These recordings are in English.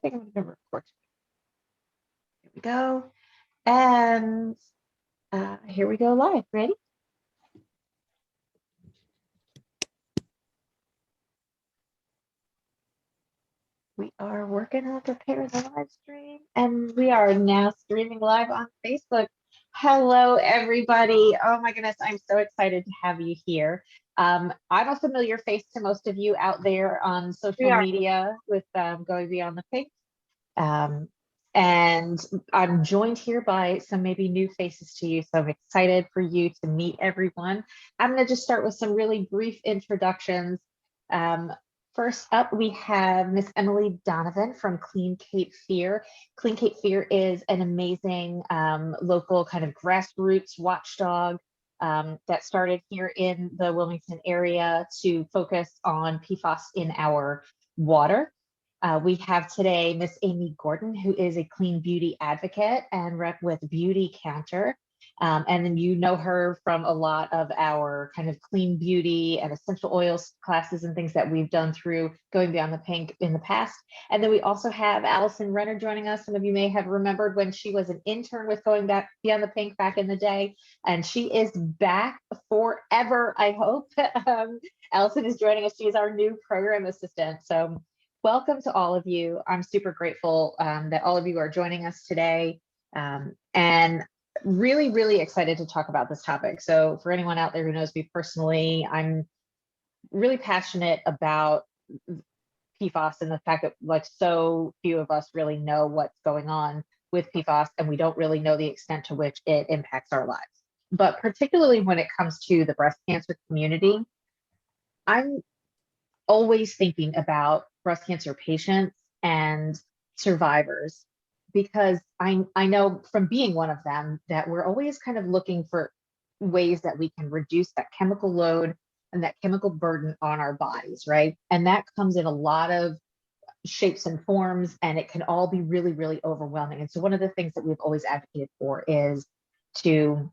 think I'm gonna record. Here we go. And here we go live. Ready? We are working on preparing the live stream, and we are now streaming live on Facebook. Hello, everybody. Oh my goodness, I'm so excited to have you here. I'm a familiar face to most of you out there on social media with Going Beyond the Pink. And I'm joined here by some maybe new faces to you, so I'm excited for you to meet everyone. I'm going to just start with some really brief introductions. First up, we have Miss Emily Donovan from Clean Cape Fear. Clean Cape Fear is an amazing local kind of grassroots watchdog that started here in the Wilmington area to focus on PFAS in our water. We have today Miss Amy Gordon, who is a clean beauty advocate and rep with Beauty Counter. And then you know her from a lot of our kind of clean beauty and essential oils classes and things that we've done through Going Beyond the Pink in the past. And then we also have Allison Renner joining us. Some of you may have remembered when she was an intern with Going Beyond the Pink back in the day. And she is back forever, I hope. Allison is joining us. She is our new program assistant. So welcome to all of you. I'm super grateful that all of you are joining us today, and really, really excited to talk about this topic. So for anyone out there who knows me personally, I'm really passionate about PFAS and the fact that like so few of us really know what's going on with PFAS, and we don't really know the extent to which it impacts our lives. But particularly when it comes to the breast cancer community, I'm always thinking about breast cancer patients and survivors, because I know from being one of them that we're always kind of looking for ways that we can reduce that chemical load and that chemical burden on our bodies, right? And that comes in a lot of shapes and forms, and it can all be really, really overwhelming. And so one of the things that we've always advocated for is to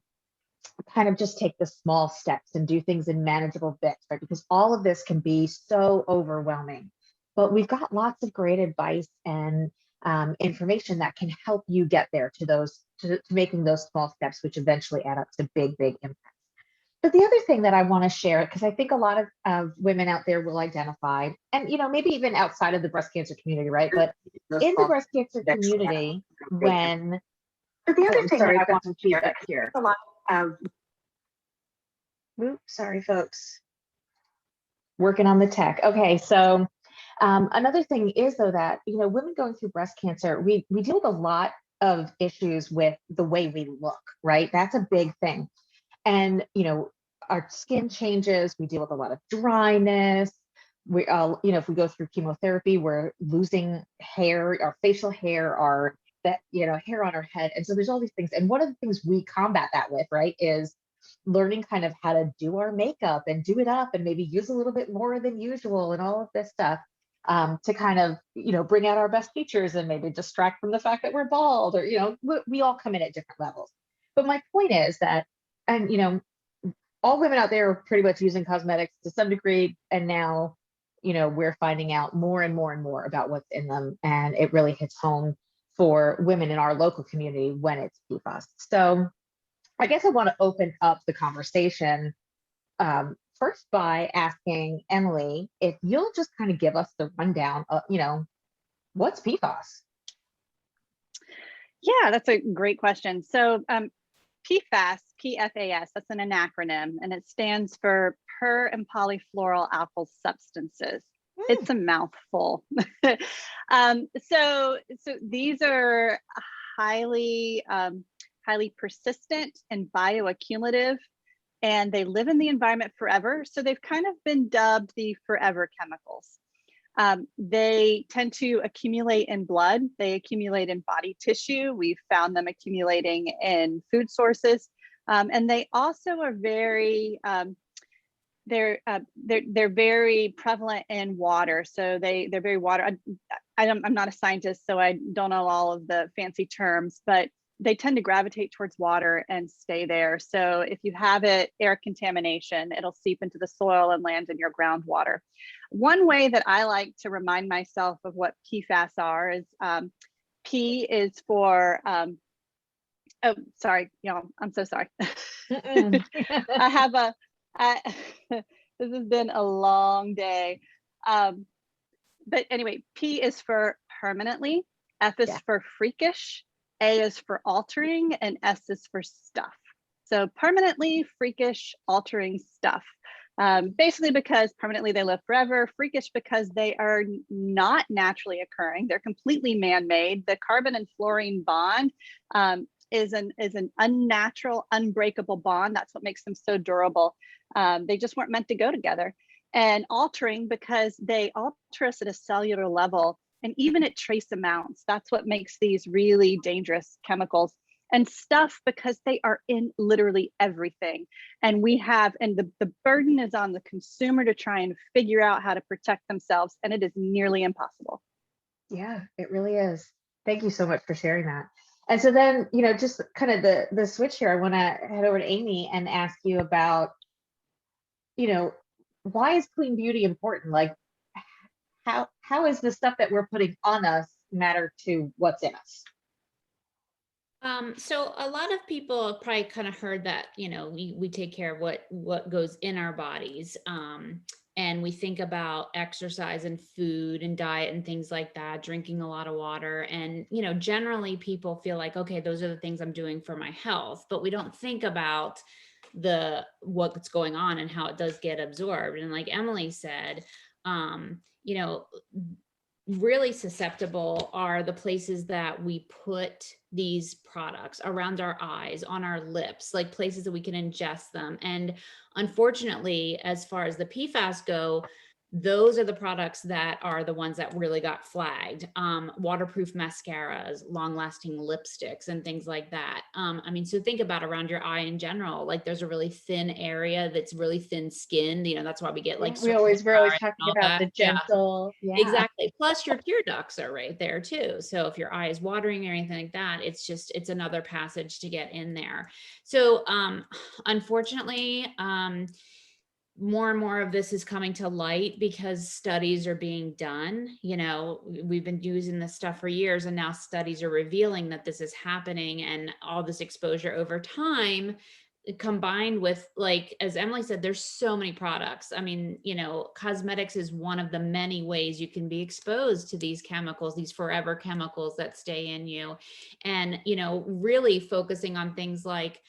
kind of just take the small steps and do things in manageable bits, right? Because all of this can be so overwhelming. But we've got lots of great advice and information that can help you get there to making those small steps, which eventually add up to big, big impacts. But the other thing that I want to share, because I think a lot of women out there will identify, and maybe even outside of the breast cancer community, right? But in the breast cancer community, when the other thing that I want to share here, a lot of oops, sorry folks, working on the tech. Okay, so another thing is though that women going through breast cancer, we deal with a lot of issues with the way we look, right? That's a big thing. And our skin changes, we deal with a lot of dryness. We if we go through chemotherapy, we're losing hair, our facial hair, our hair on our head. And so there's all these things. And one of the things we combat that with, right, is learning kind of how to do our makeup and do it up and maybe use a little bit more than usual and all of this stuff to kind of, bring out our best features and maybe distract from the fact that we're bald, or, we all come in at different levels. But my point is that, and, all women out there are pretty much using cosmetics to some degree. And now, we're finding out more and more and more about what's in them. And it really hits home for women in our local community when it's PFAS. So I guess I want to open up the conversation first by asking Emily if you'll just kind of give us the rundown of, what's PFAS? Yeah, that's a great question. So PFAS, PFAS, that's an acronym, and it stands for per and polyfluoroalkyl substances. It's a mouthful. So these are highly persistent and bioaccumulative, and they live in the environment forever. So they've kind of been dubbed the forever chemicals. They tend to accumulate in blood. They accumulate in body tissue. We've found them accumulating in food sources. And they also are very, they're very prevalent in water. So they're very water. I'm not a scientist, so I don't know all of the fancy terms, but they tend to gravitate towards water and stay there. So if you have air contamination, it'll seep into the soil and land in your groundwater. One way that I like to remind myself of what PFAS are is P is for, oh, sorry, y'all, I'm so sorry. I have this has been a long day. But anyway, P is for permanently, F is for freakish, A is for altering, and S is for stuff. So permanently, freakish, altering stuff. Basically because permanently they live forever, freakish because they are not naturally occurring. They're completely man-made. The carbon and fluorine bond is an unnatural, unbreakable bond. That's what makes them so durable. They just weren't meant to go together. And altering because they alter us at a cellular level and even at trace amounts. That's what makes these really dangerous chemicals. And stuff because they are in literally everything. And the burden is on the consumer to try and figure out how to protect themselves. And it is nearly impossible. Yeah, it really is. Thank you so much for sharing that. And so then, just kind of the switch here, I want to head over to Amy and ask you about, why is clean beauty important? Like, how is the stuff that we're putting on us matter to what's in us? So a lot of people have probably kind of heard that, we take care of what goes in our bodies. And we think about exercise and food and diet and things like that, drinking a lot of water. And, generally people feel like, okay, those are the things I'm doing for my health, but we don't think about what's going on and how it does get absorbed. And like Emily said, really susceptible are the places that we put these products around our eyes, on our lips, like places that we can ingest them. And unfortunately, as far as the PFAS go, those are the products that are the ones that really got flagged. Waterproof mascaras, long-lasting lipsticks, and things like that. So think about around your eye in general. Like there's a really thin area that's really thin skinned. That's why we get like we're always talking about the gentle. Yeah. Exactly. Plus your tear ducts are right there too. So if your eye is watering or anything like that, it's another passage to get in there. So unfortunately, more and more of this is coming to light because studies are being done. We've been using this stuff for years, and now studies are revealing that this is happening, and all this exposure over time, combined with, like, as Emily said, there's so many products. Cosmetics is one of the many ways you can be exposed to these chemicals, these forever chemicals that stay in you. And, really focusing on things like,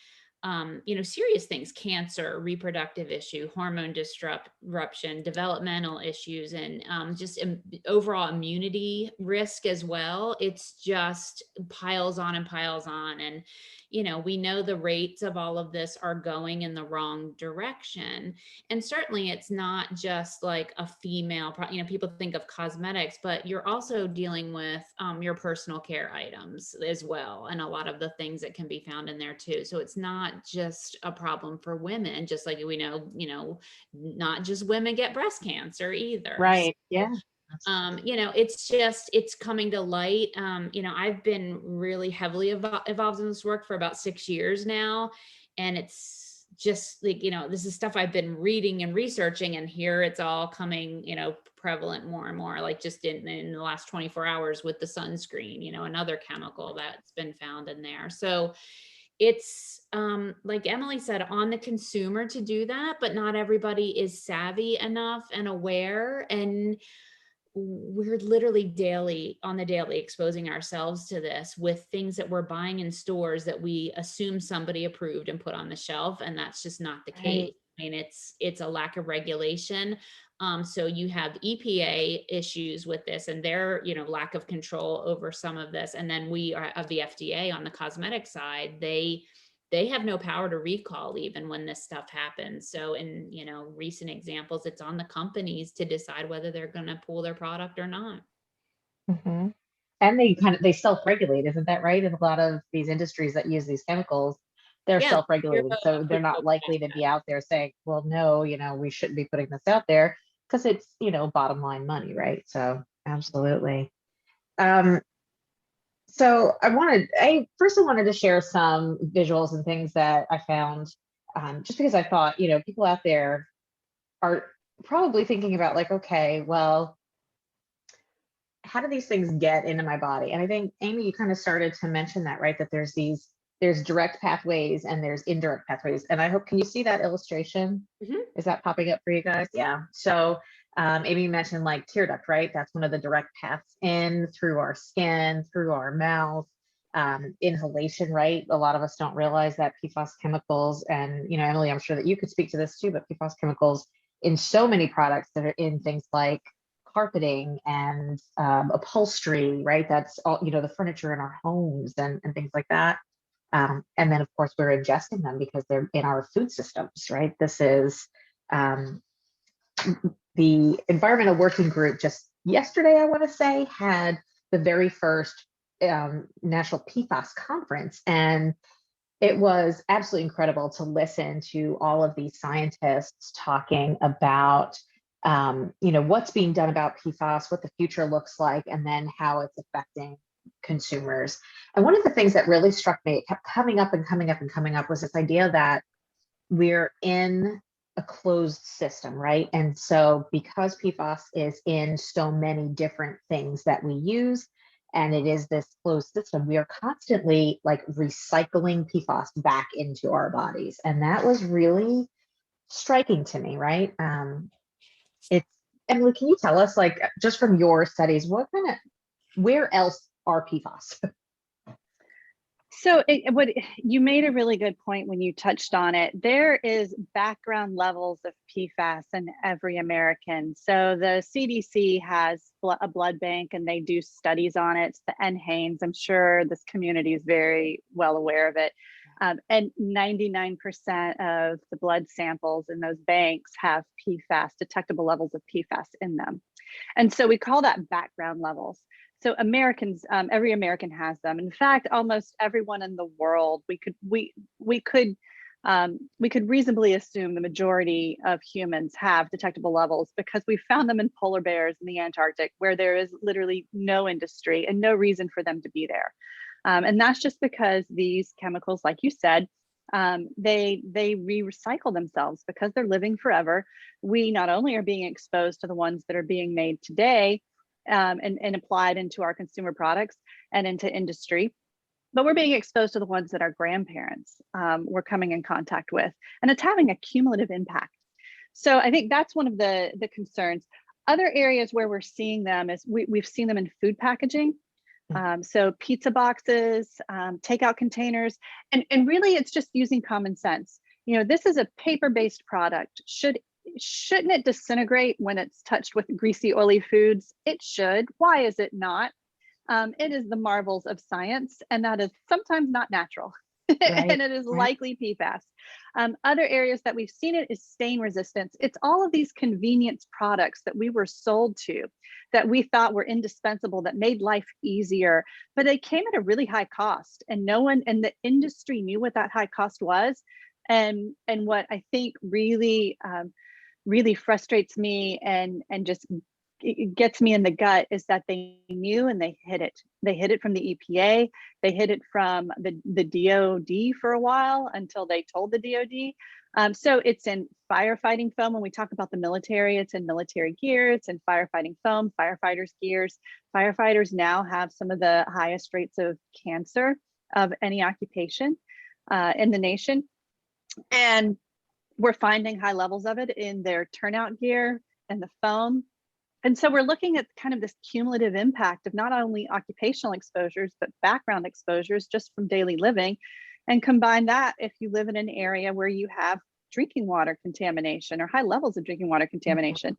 serious things, cancer, reproductive issue, hormone disruption, developmental issues, and just overall immunity risk as well. It's just piles on and piles on. And, we know the rates of all of this are going in the wrong direction. And certainly it's not just like a female, people think of cosmetics, but you're also dealing with your personal care items as well. And a lot of the things that can be found in there too. So it's not just a problem for women, just like we know, not just women get breast cancer either. Right. Yeah. It's coming to light. I've been really heavily involved in this work for about 6 years now. And it's just like, this is stuff I've been reading and researching, and here it's all coming, prevalent more and more, like just in the last 24 hours with the sunscreen, another chemical that's been found in there. So it's like Emily said, on the consumer to do that, but not everybody is savvy enough and aware. And we're literally on the daily exposing ourselves to this with things that we're buying in stores that we assume somebody approved and put on the shelf. And that's just not the case. It's a lack of regulation. So you have EPA issues with this and their, lack of control over some of this. And then we are of the FDA on the cosmetic side, they have no power to recall even when this stuff happens. So in, recent examples, it's on the companies to decide whether they're going to pull their product or not. Mm-hmm. And they self-regulate, isn't that right? In a lot of these industries that use these chemicals, they're self-regulated. So they're not likely to be out there saying, well, no, we shouldn't be putting this out there, because it's, bottom line money, right? So absolutely. So So I first wanted to share some visuals and things that I found, just because I thought, people out there are probably thinking about like, okay, well, how do these things get into my body? And I think, Amy, you kind of started to mention that, right? That there's direct pathways and there's indirect pathways. And I hope, can you see that illustration? Mhm. Is that popping up for you guys? Yeah. So Amy mentioned like tear duct, right? That's one of the direct paths in through our skin, through our mouth. Inhalation, right? A lot of us don't realize that PFAS chemicals, and Emily, I'm sure that you could speak to this too, but PFAS chemicals in so many products that are in things like carpeting and upholstery, right? That's all, the furniture in our homes and things like that. And then, of course, we're ingesting them because they're in our food systems, right? This is the Environmental Working Group just yesterday, I want to say, had the very first National PFAS conference. And it was absolutely incredible to listen to all of these scientists talking about, what's being done about PFAS, what the future looks like, and then how it's affecting consumers. And one of the things that really struck me, it kept coming up and coming up and coming up, was this idea that we're in a closed system, right? And so because PFAS is in so many different things that we use, and it is this closed system, we are constantly like recycling PFAS back into our bodies. And that was really striking to me, right? It's, Emily, can you tell us, like, just from your studies, where else are PFAS? So what you made a really good point when you touched on it. There is background levels of PFAS in every American. So the CDC has a blood bank and they do studies on it. It's the NHANES. I'm sure this community is very well aware of it. And 99% of the blood samples in those banks have PFAS, detectable levels of PFAS in them. And so we call that background levels. So Americans, every American has them. In fact, almost everyone in the world, we could reasonably assume the majority of humans have detectable levels, because we found them in polar bears in the Antarctic, where there is literally no industry and no reason for them to be there. And that's just because these chemicals, like you said, they recycle themselves because they're living forever. We not only are being exposed to the ones that are being made today, and applied into our consumer products and into industry, but we're being exposed to the ones that our grandparents were coming in contact with, and it's having a cumulative impact. So I think that's one of the concerns. Other areas where we're seeing them is we've seen them in food packaging. So pizza boxes, takeout containers, and really it's just using common sense. This is a paper-based product. Shouldn't it disintegrate when it's touched with greasy, oily foods? It should. Why is it not? It is the marvels of science, and that is sometimes not natural. Right. And it is likely PFAS. Other areas that we've seen it is stain resistance. It's all of these convenience products that we were sold to, that we thought were indispensable, that made life easier, but they came at a really high cost, and no one in the industry knew what that high cost was. And what I think really frustrates me and just it gets me in the gut is that they knew and they hid it. They hid it from the EPA. They hid it from the DOD for a while until they told the DOD. So it's in firefighting foam. When we talk about the military, it's in military gear, it's in firefighting foam, firefighters gears. Firefighters now have some of the highest rates of cancer of any occupation in the nation. And we're finding high levels of it in their turnout gear and the foam. And so we're looking at kind of this cumulative impact of not only occupational exposures, but background exposures just from daily living. And combine that if you live in an area where you have drinking water contamination or high levels of drinking water contamination.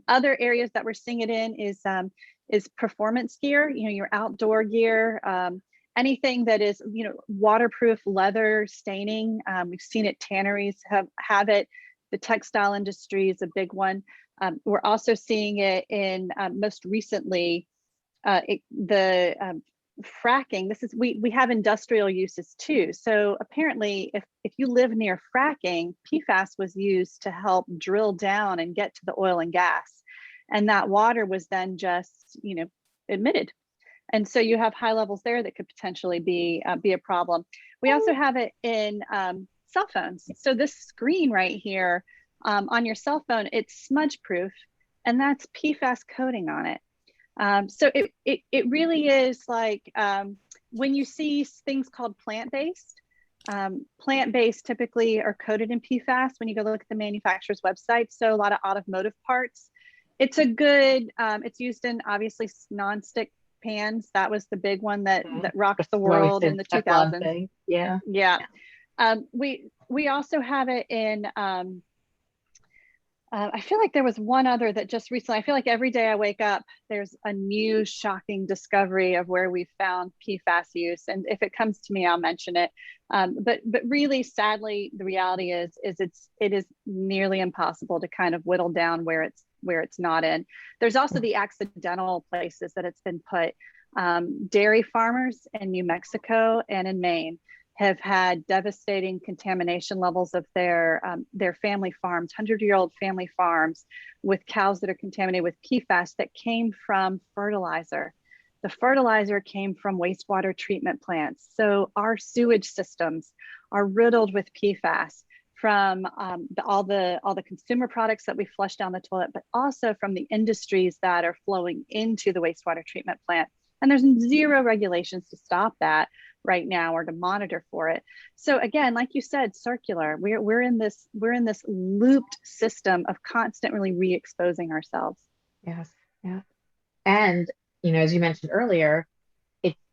Other areas that we're seeing it in is performance gear, your outdoor gear, anything that is, waterproof leather staining. We've seen it, tanneries have it. The textile industry is a big one. We're also seeing it in most recently the fracking. We have industrial uses too. So apparently, if you live near fracking, PFAS was used to help drill down and get to the oil and gas, and that water was then just emitted. And so you have high levels there that could potentially be a problem. We also have it in cell phones. So this screen right here on your cell phone, it's smudge proof, and that's PFAS coating on it. So it really is like when you see things called plant-based typically are coated in PFAS when you go look at the manufacturer's website. So a lot of automotive parts. It's a good, it's used in obviously nonstick pans. That was the big one that rocked the world in the Teflon 2000s. thing. Yeah. Yeah. We also have it in, I feel like there was one other that just recently, I feel like every day I wake up, there's a new shocking discovery of where we found PFAS use. And if it comes to me, I'll mention it. But really, sadly, the reality is it is nearly impossible to kind of whittle down where it's not in. There's also the accidental places that it's been put. Dairy farmers in New Mexico and in Maine have had devastating contamination levels of their family farms, 100-year-old family farms, with cows that are contaminated with PFAS that came from fertilizer. The fertilizer came from wastewater treatment plants. So our sewage systems are riddled with PFAS from all the consumer products that we flush down the toilet, but also from the industries that are flowing into the wastewater treatment plant. And there's zero regulations to stop that right now or to monitor for it. So again, like you said, circular. We're in this looped system of constantly re-exposing ourselves. Yes. Yeah. And as you mentioned earlier,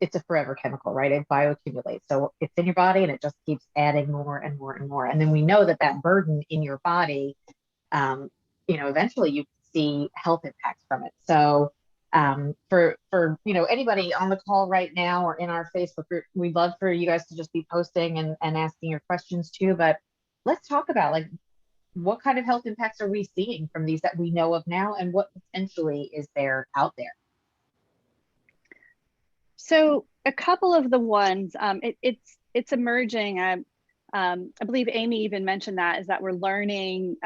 it's a forever chemical, right? It bioaccumulates. So it's in your body and it just keeps adding more and more and more. And then we know that burden in your body, eventually you see health impacts from it. So for anybody on the call right now or in our Facebook group, we'd love for you guys to just be posting and asking your questions too. But let's talk about like what kind of health impacts are we seeing from these that we know of now, and what potentially is there out there? So a couple of the ones, it's emerging. I believe Amy even mentioned that, is that we're learning.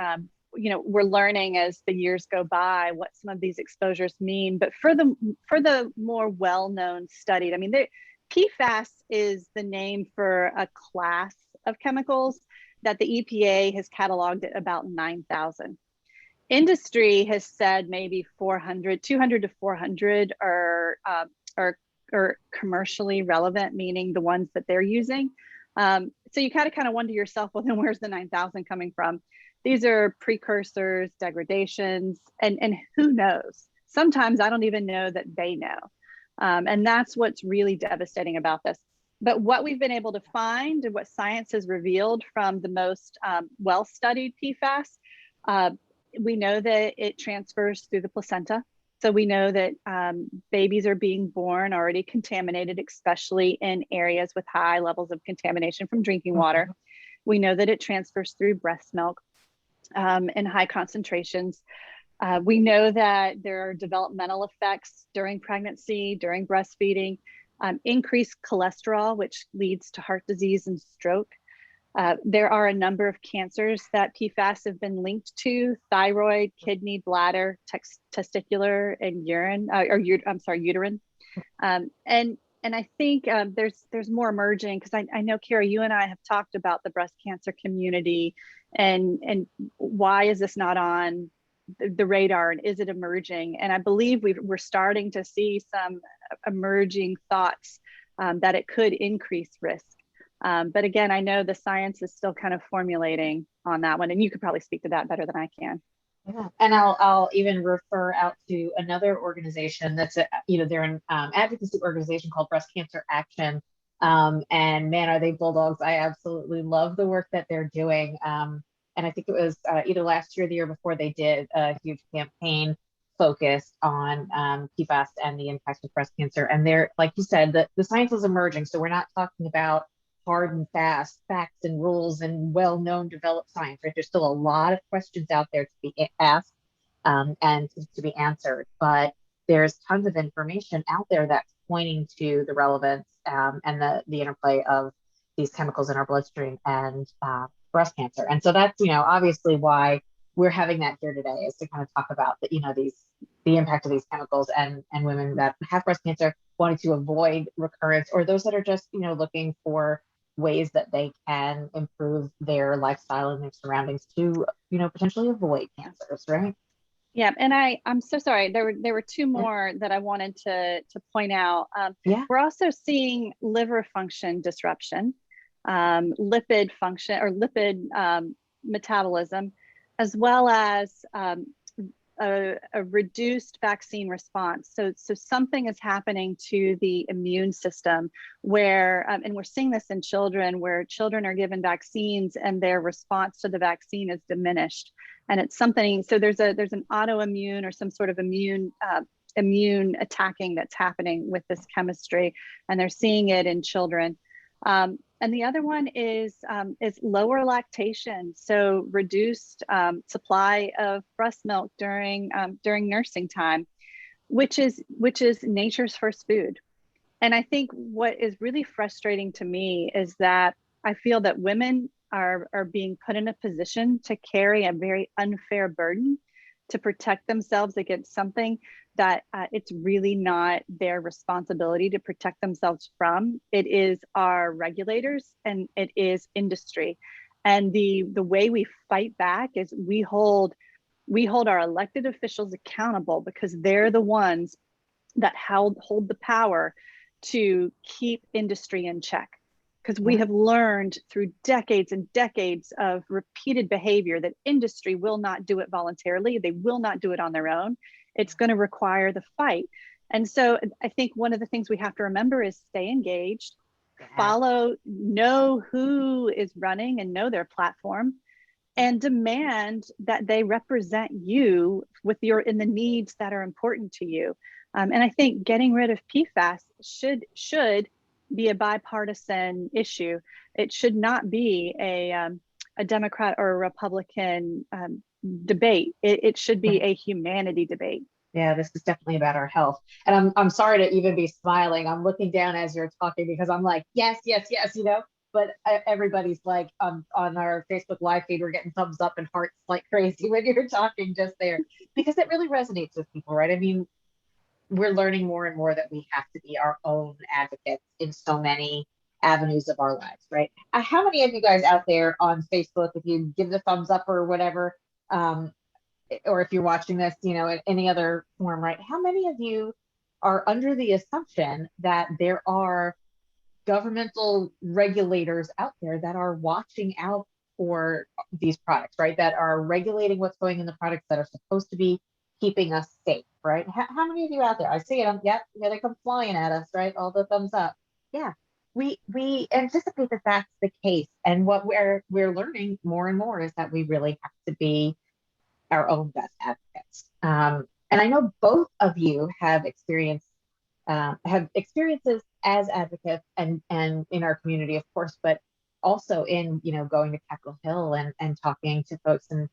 We're learning as the years go by what some of these exposures mean. But for the more well-known studied, I mean, PFAS is the name for a class of chemicals that the EPA has cataloged at about 9,000. Industry has said maybe 200 to 400 are commercially relevant, meaning the ones that they're using. So you kind of wonder yourself, well, then where's the 9,000 coming from? These are precursors, degradations, and who knows? Sometimes I don't even know that they know. And that's what's really devastating about this. But what we've been able to find and what science has revealed from the most well-studied PFAS, we know that it transfers through the placenta. So we know that babies are being born already contaminated, especially in areas with high levels of contamination from drinking water. We know that it transfers through breast milk in high concentrations. We know that there are developmental effects during pregnancy, during breastfeeding, increased cholesterol, which leads to heart disease and stroke. There are a number of cancers that PFAS have been linked to: thyroid, kidney, bladder, testicular, and uterine. And I think there's more emerging, because I know, Kara, you and I have talked about the breast cancer community and why is this not on the radar, and is it emerging? And I believe we're starting to see some emerging thoughts that it could increase risk. But again, I know the science is still kind of formulating on that one, and you could probably speak to that better than I can. Yeah. And I'll even refer out to another organization that's they're an advocacy organization called Breast Cancer Action. And man, are they bulldogs. I absolutely love the work that they're doing. And I think it was either last year or the year before, they did a huge campaign focused on PFAS and the impacts of breast cancer. And they're, like you said, the science is emerging. So we're not talking about hard and fast facts and rules and well-known developed science, right? There's still a lot of questions out there to be asked and to be answered. But there's tons of information out there that's pointing to the relevance and the interplay of these chemicals in our bloodstream and breast cancer. And so that's, obviously why we're having that here today, is to kind of talk about the impact of these chemicals and women that have breast cancer, wanting to avoid recurrence, or those that are just, looking for ways that they can improve their lifestyle and their surroundings to, potentially avoid cancers, right? Yeah, and I'm so sorry. There were two more that I wanted to point out. Yeah. We're also seeing liver function disruption, lipid function or lipid metabolism, as well as a reduced vaccine response. So something is happening to the immune system where, and we're seeing this in children, where children are given vaccines and their response to the vaccine is diminished. And it's something, so there's an autoimmune or some sort of immune attacking that's happening with this chemistry, and they're seeing it in children. And the other one is lower lactation, so reduced supply of breast milk during nursing time, which is nature's first food. And I think what is really frustrating to me is that I feel that women are being put in a position to carry a very unfair burden to protect themselves against something that it's really not their responsibility to protect themselves from. It is our regulators and it is industry. And the way we fight back is we hold our elected officials accountable, because they're the ones that hold the power to keep industry in check. Because we have learned through decades and decades of repeated behavior that industry will not do it voluntarily. They will not do it on their own. It's going to require the fight. And so I think one of the things we have to remember is stay engaged, know who is running and know their platform, and demand that they represent you in the needs that are important to you. And I think getting rid of PFAS should be a bipartisan issue. It should not be a Democrat or a Republican debate. It should be a humanity debate. Yeah, this is definitely about our health. And I'm sorry to even be smiling. I'm looking down as you're talking because I'm like, yes, yes, yes, but everybody's like on our Facebook live feed, we're getting thumbs up and hearts like crazy when you're talking just there, because it really resonates with people, right? I mean, we're learning more and more that we have to be our own advocates in so many avenues of our lives, right? How many of you guys out there on Facebook, if you give the thumbs up or whatever, or if you're watching this, in any other form, right? How many of you are under the assumption that there are governmental regulators out there that are watching out for these products, right? That are regulating what's going in the products that are supposed to be keeping us safe, right? How many of you out there? I see it. Yep, here they come flying at us, right? All the thumbs up. Yeah, we anticipate that that's the case, and what we're learning more and more is that we really have to be our own best advocates. And I know both of you have experiences as advocates and in our community, of course, but also in, going to Capitol Hill and talking to folks. And,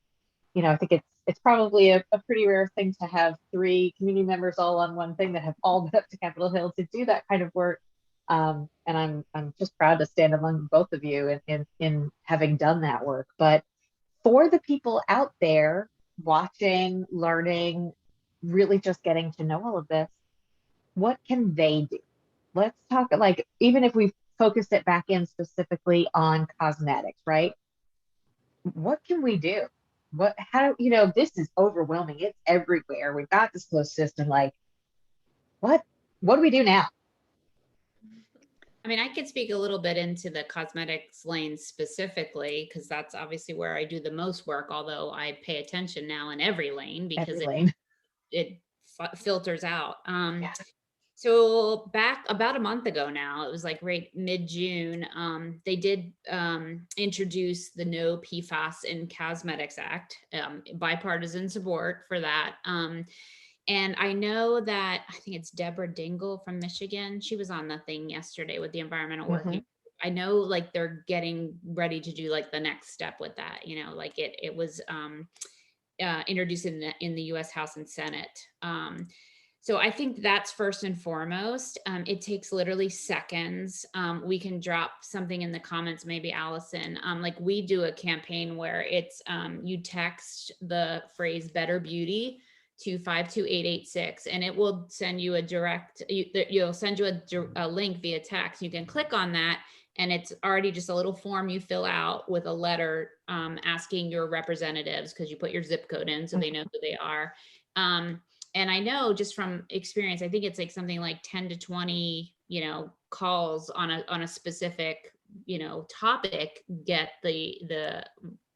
I think it's probably a pretty rare thing to have 3 community members all on one thing that have all been up to Capitol Hill to do that kind of work. And I'm just proud to stand among both of you in having done that work. But for the people out there watching, learning, really just getting to know all of this, what can they do? Let's talk, like, even if we focus it back in specifically on cosmetics, right? What can we do? This is overwhelming. It's everywhere. We've got this closed system. Like, what do we do now? I mean, I could speak a little bit into the cosmetics lane specifically, because that's obviously where I do the most work, although I pay attention now in every lane because it filters out. Yeah. So back about a month ago now, it was like right mid-June, they did introduce the No PFAS in Cosmetics Act, bipartisan support for that. And I know that, I think it's Deborah Dingle from Michigan. She was on the thing yesterday with the environmental working. Mm-hmm. I know like they're getting ready to do like the next step with that, like it was introduced in the US House and Senate. So I think that's first and foremost. It takes literally seconds. We can drop something in the comments, maybe Allison. Like we do a campaign where it's you text the phrase "better beauty" to 52886, and it will send you a direct, you'll send you a link via text. You can click on that, and it's already just a little form you fill out with a letter asking your representatives, because you put your zip code in so they know who they are. And I know just from experience, I think it's like something like 10 to 20, calls on a specific, topic, get the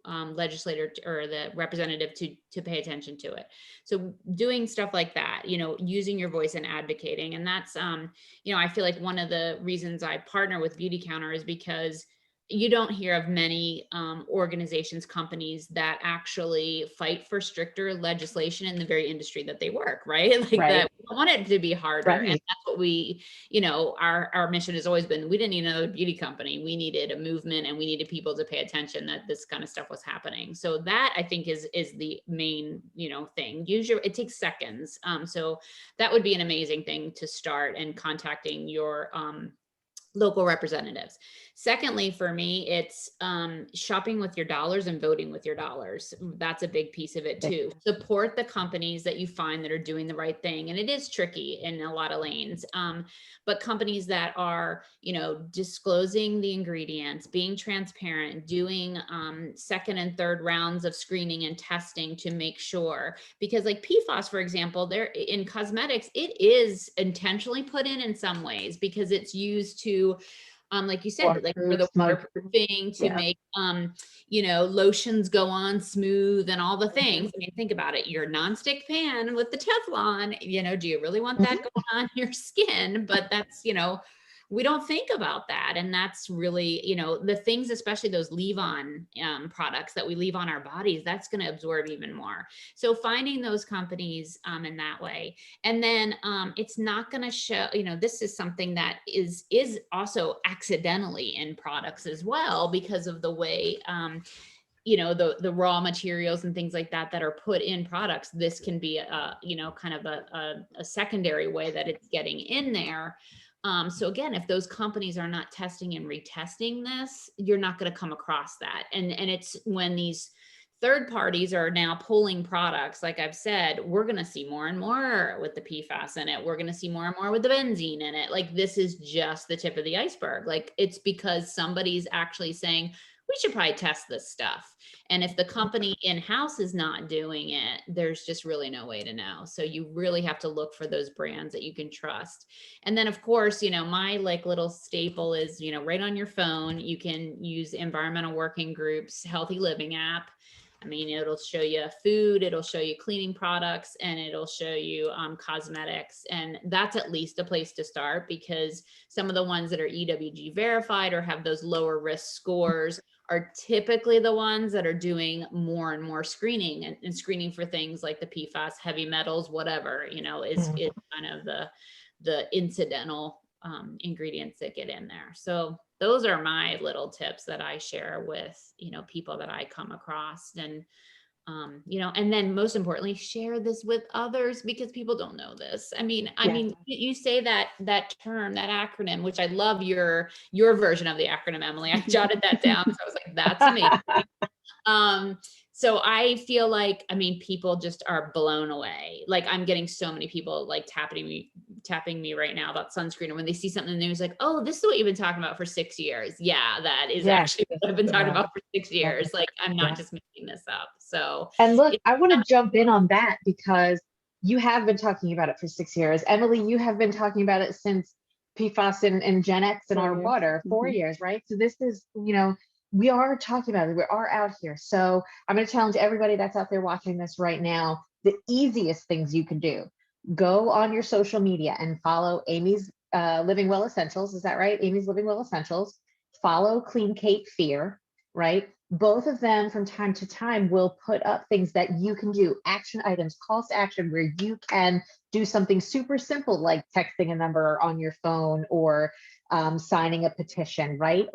legislator or the representative to pay attention to it. So doing stuff like that, using your voice and advocating. And that's, I feel like one of the reasons I partner with Beauty Counter is because you don't hear of many organizations, companies that actually fight for stricter legislation in the very industry that they work, right? Like that, we want it to be harder. Right. And that's what we, our mission has always been, we didn't need another beauty company. We needed a movement, and we needed people to pay attention that this kind of stuff was happening. So that, I think, is the main, thing. Usually it takes seconds. So that would be an amazing thing to start, and contacting your local representatives. Secondly, for me, it's shopping with your dollars and voting with your dollars. That's a big piece of it too. Support the companies that you find that are doing the right thing. And it is tricky in a lot of lanes, but companies that are, disclosing the ingredients, being transparent, doing second and third rounds of screening and testing to make sure, because like PFAS, for example, there in cosmetics, it is intentionally put in some ways, because it's used to like you said, like for the waterproofing, to make lotions go on smooth and all the things. I mean, think about it. Your nonstick pan with the Teflon, do you really want that going on your skin? But that's, we don't think about that. And that's really, the things, especially those leave-on products that we leave on our bodies, that's going to absorb even more. So finding those companies in that way. And then it's not going to show, this is something that is also accidentally in products as well, because of the way, the raw materials and things like that are put in products. This can be kind of a secondary way that it's getting in there. So again, if those companies are not testing and retesting this, you're not going to come across that. And it's when these third parties are now pulling products, like I've said, we're going to see more and more with the PFAS in it. We're going to see more and more with the benzene in it. Like, this is just the tip of the iceberg. Like, it's because somebody's actually saying, we should probably test this stuff. And if the company in-house is not doing it, there's just really no way to know. So you really have to look for those brands that you can trust. And then of course, my like little staple is, right on your phone, you can use Environmental Working Group's Healthy Living app. I mean, it'll show you food, it'll show you cleaning products, and it'll show you cosmetics. And that's at least a place to start, because some of the ones that are EWG verified or have those lower risk scores are typically the ones that are doing more and more screening and screening for things like the PFAS, heavy metals, whatever, is kind of the incidental ingredients that get in there. So those are my little tips that I share with, people that I come across. And, and then most importantly, share this with others, because people don't know this. I mean, you say that term, that acronym, which I love your version of the acronym, Emily. I jotted that down. So I was like, that's amazing. So I feel like, people just are blown away. Like, I'm getting so many people like tapping me right now about sunscreen. And when they see something in the news, like, oh, this is what you've been talking about for 6 years. Yeah, that is actually what I've been talking about for 6 years. Like, I'm not just making this up. So, and look, I want to jump in on that, because you have been talking about it for 6 years. Emily, you have been talking about it since PFAS and Gen X in our water, 4 years, right? So this is, we are talking about it. We are out here. So I'm going to challenge everybody that's out there watching this right now. The easiest things you can do: go on your social media and follow Amy's Living Well Essentials. Is that right? Amy's Living Well Essentials. Follow Clean Cape Fear, right? Both of them from time to time will put up things that you can do, action items, calls to action, where you can do something super simple like texting a number on your phone, or signing a petition, right?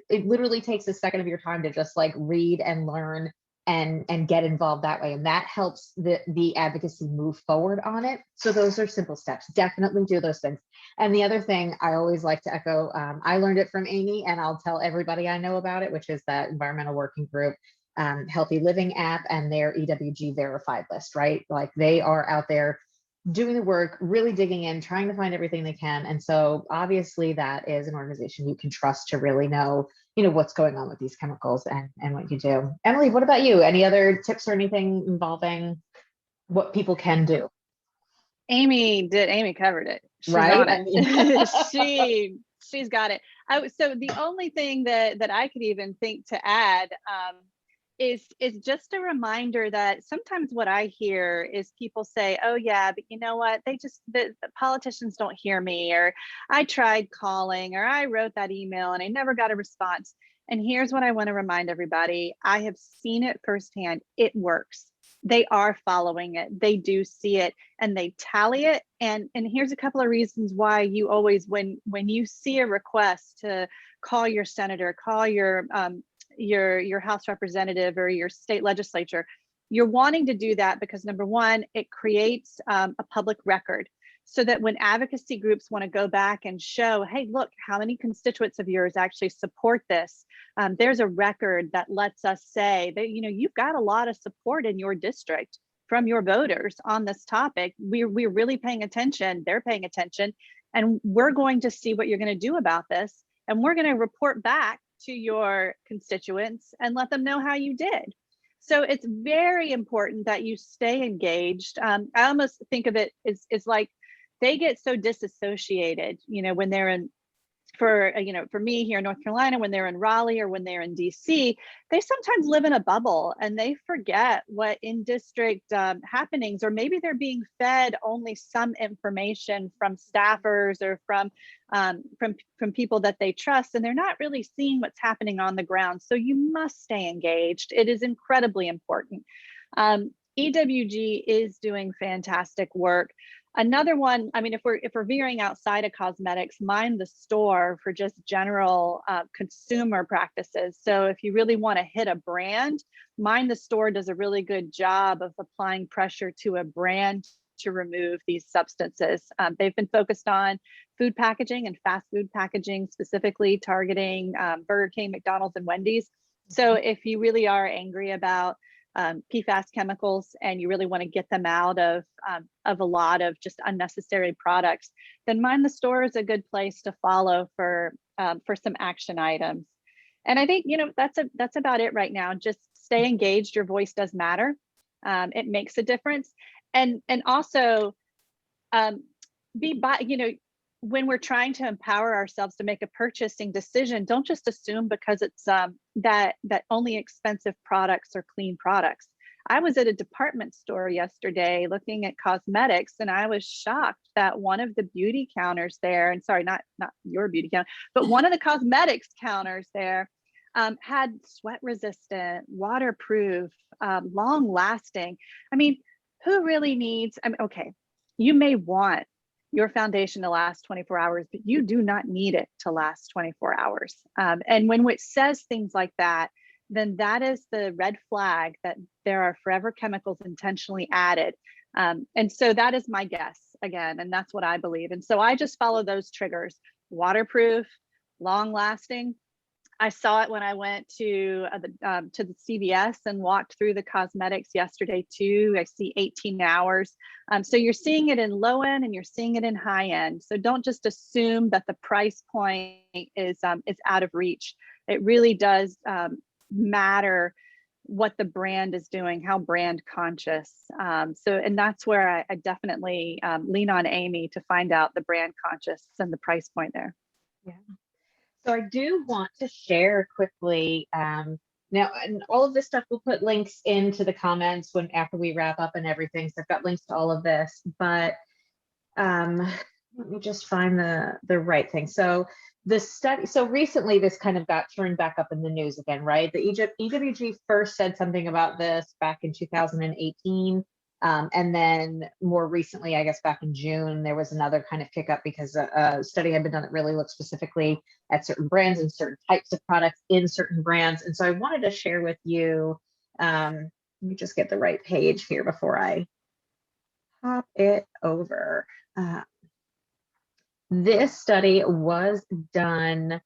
It literally takes a second of your time to just like read and learn and get involved that way. And that helps the advocacy move forward on it. So those are simple steps. Definitely do those things. And the other thing I always like to echo, I learned it from Amy, and I'll tell everybody I know about it, which is that Environmental Working Group. Healthy Living app and their EWG verified list, right? Like they are out there doing the work, really digging in, trying to find everything they can. And so obviously that is an organization you can trust to really know, what's going on with these chemicals and what you do. Emily, what about you? Any other tips or anything involving what people can do? Amy covered it. She's right? on it. She's got it. So the only thing that I could even think to add is just a reminder that sometimes what I hear is people say, oh yeah, but you know what, the politicians don't hear me, or I tried calling, or I wrote that email and I never got a response. And here's what I want to remind everybody. I have seen it firsthand. It works. They are following it. They do see it and they tally it. And here's a couple of reasons why you always, when you see a request to call your senator, call your House representative or your state legislature, you're wanting to do that because number one, it creates a public record, so that when advocacy groups want to go back and show, hey, look, how many constituents of yours actually support this? There's a record that lets us say that, you've got a lot of support in your district from your voters on this topic. We're really paying attention. They're paying attention. And we're going to see what you're going to do about this. And we're going to report back to your constituents and let them know how you did. So it's very important that you stay engaged. I almost think of it as like they get so disassociated, when they're in, for me here in North Carolina, when they're in Raleigh or when they're in DC, they sometimes live in a bubble and they forget what in district happenings, or maybe they're being fed only some information from staffers or from people that they trust, and they're not really seeing what's happening on the ground. So you must stay engaged. It is incredibly important. EWG is doing fantastic work. Another one, I mean, if we're veering outside of cosmetics, Mind the Store for just general consumer practices. So if you really want to hit a brand, Mind the Store does a really good job of applying pressure to a brand to remove these substances. They've been focused on food packaging and fast food packaging, specifically targeting Burger King, McDonald's, and Wendy's. So if you really are angry about PFAS chemicals and you really want to get them out of a lot of just unnecessary products, then Mind the Store is a good place to follow for some action items. And I think that's about it right now. Just stay engaged. Your voice does matter. It makes a difference, and also when we're trying to empower ourselves to make a purchasing decision, don't just assume because it's that only expensive products are clean products. I was at a department store yesterday looking at cosmetics, and I was shocked that one of the beauty counters there, and sorry, not your beauty counter, but one of the cosmetics counters there had sweat resistant, waterproof, long lasting. I mean, who really needs, okay, you may want your foundation to last 24 hours, but you do not need it to last 24 hours. And when it says things like that, then that is the red flag that there are forever chemicals intentionally added. And so that is my guess again, and that's what I believe. And so I just follow those triggers: waterproof, long lasting. I saw it when I went to the CVS and walked through the cosmetics yesterday too. I see 18 hours. So you're seeing it in low end and you're seeing it in high end. So don't just assume that the price point is out of reach. It really does matter what the brand is doing, how brand conscious. And that's where I definitely lean on Amy to find out the brand conscious and the price point there. Yeah. So I do want to share quickly now, and all of this stuff, we'll put links into the comments after we wrap up and everything. So I've got links to all of this, but let me just find the right thing. So the study, so recently this kind of got turned back up in the news again, right? The EWG first said something about this back in 2018. And then more recently, I guess back in June, there was another kind of kick up because a study had been done that really looked specifically at certain brands and certain types of products in certain brands. And so I wanted to share with you, let me just get the right page here before I pop it over. This study was done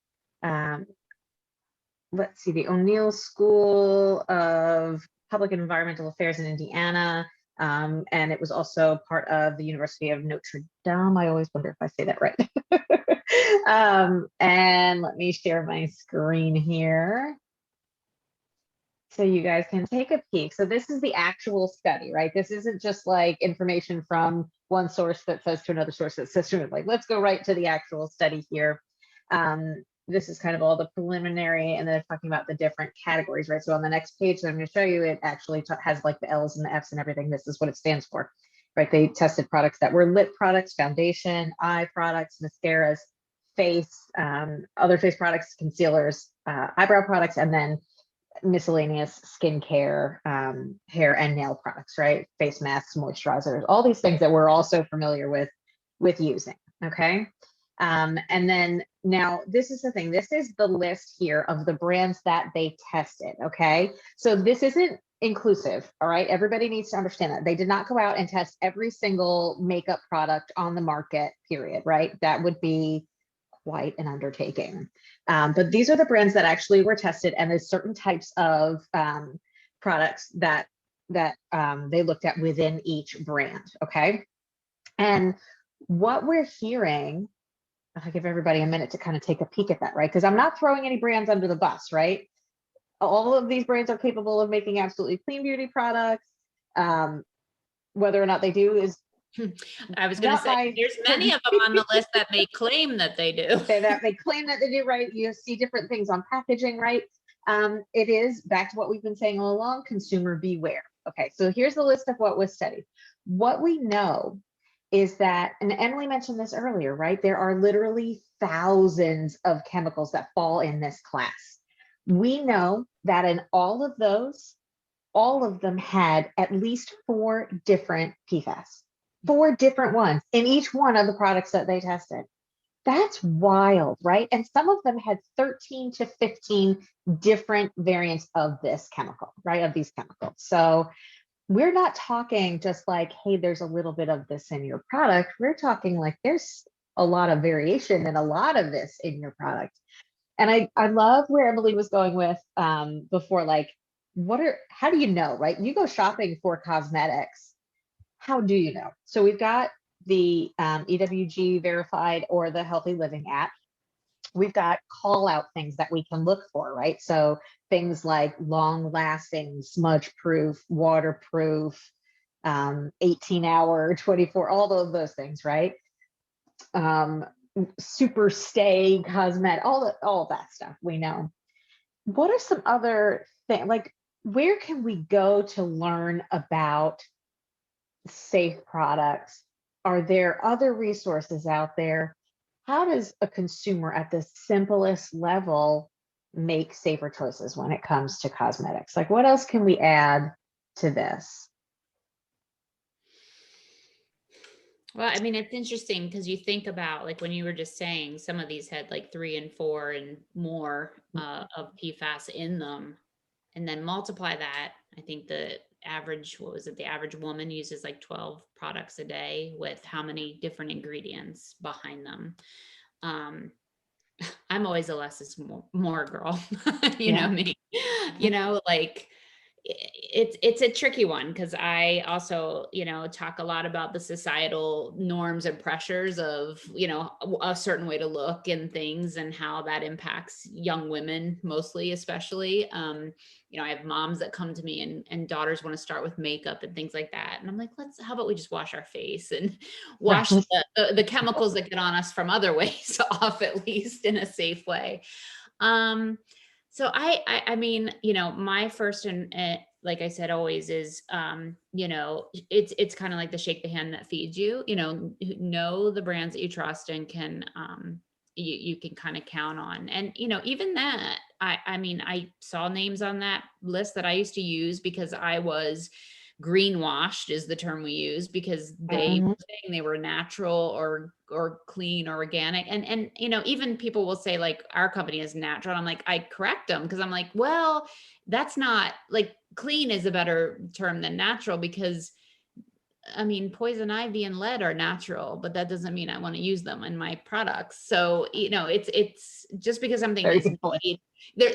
let's see, the O'Neill School of Public and Environmental Affairs in Indiana. And it was also part of the University of Notre Dame. I always wonder if I say that right. And let me share my screen here so you guys can take a peek. So this is the actual study, right? This isn't just like information from one source that says to another source that says to it. Like, let's go right to the actual study here. This is kind of all the preliminary, and then talking about the different categories, right? So on the next page that I'm going to show you, it actually has like the L's and the F's and everything. This is what it stands for, right? They tested products that were lip products, foundation, eye products, mascaras, face, other face products, concealers, eyebrow products, and then miscellaneous skincare, hair and nail products, right? Face masks, moisturizers, all these things that we're also familiar with using, okay? And then now this is the thing, this is the list here of the brands that they tested, okay? So this isn't inclusive, all right? Everybody needs to understand that. They did not go out and test every single makeup product on the market, period, right? That would be quite an undertaking. But these are the brands that actually were tested, and there's certain types of products that they looked at within each brand, okay? And what we're hearing, I'll give everybody a minute to kind of take a peek at that, right? Because I'm not throwing any brands under the bus, right? All of these brands are capable of making absolutely clean beauty products. Whether or not they do is I was going to say, there's many of them on the list that may claim that they do. that they claim that they do, right? You see different things on packaging, right? It is back to what we've been saying all along, consumer beware. Okay, so here's the list of what was studied. What we know is that, and Emily mentioned this earlier, right? There are literally thousands of chemicals that fall in this class. We know that in all of those, all of them had at least 4 different PFAS, 4 different ones in each one of the products that they tested. That's wild, right? And some of them had 13 to 15 different variants of this chemical, right? Of these chemicals. So we're not talking just like, hey, there's a little bit of this in your product. We're talking like there's a lot of variation and a lot of this in your product. And I love where Emily was going with before, like, how do you know, right? You go shopping for cosmetics. How do you know? So we've got the EWG verified or the Healthy Living app. We've got call out things that we can look for, right? So things like long lasting, smudge proof, waterproof, 18-hour, 24, all of those things, right? Super stay cosmetic, all of that stuff we know. What are some other things, like where can we go to learn about safe products? Are there other resources out there? How does a consumer at the simplest level make safer choices when it comes to cosmetics? Like, what else can we add to this? Well, I mean, it's interesting because you think about, like, when you were just saying some of these had like 3 and 4 and more of PFAS in them, and then multiply that. I think the average, what was it? The average woman uses like 12 products a day with how many different ingredients behind them. I'm always a less is more girl, you know me, like it's a tricky one because I also, talk a lot about the societal norms and pressures of, a certain way to look and things and how that impacts young women, mostly, especially. I have moms that come to me and daughters want to start with makeup and things like that. And I'm like, how about we just wash our face and wash the chemicals that get on us from other ways off, at least in a safe way. So I mean, my first and like I said, always is, it's kind of like the shake the hand that feeds you, know the brands that you trust and can, you can kind of count on. And, even that, I mean, I saw names on that list that I used to use because I was greenwashed is the term we use, because they were saying they were natural or clean or organic. And even people will say like our company is natural. I'm like, I correct them because I'm like, well, that's not, like, clean is a better term than natural, because I mean, poison ivy and lead are natural, but that doesn't mean I want to use them in my products. So, it's just because something Very is good point. made,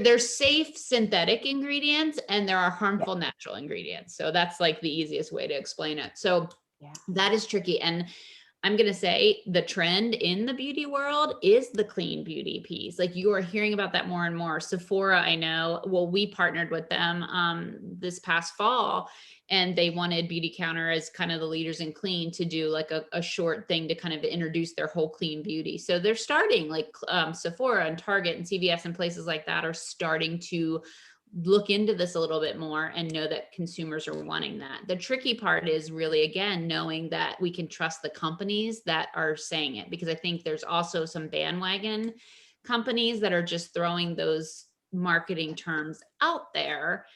there's safe synthetic ingredients and there are harmful natural ingredients. So that's like the easiest way to explain it. So Yeah. that is tricky. And I'm going to say the trend in the beauty world is the clean beauty piece. Like you are hearing about that more and more. Sephora, I know, well, we partnered with them this past fall, and they wanted Beauty Counter as kind of the leaders in clean to do like a short thing to kind of introduce their whole clean beauty. So they're starting like Sephora and Target and CVS and places like that are starting to look into this a little bit more and know that consumers are wanting that. The tricky part is really, again, knowing that we can trust the companies that are saying it, because I think there's also some bandwagon companies that are just throwing those marketing terms out there.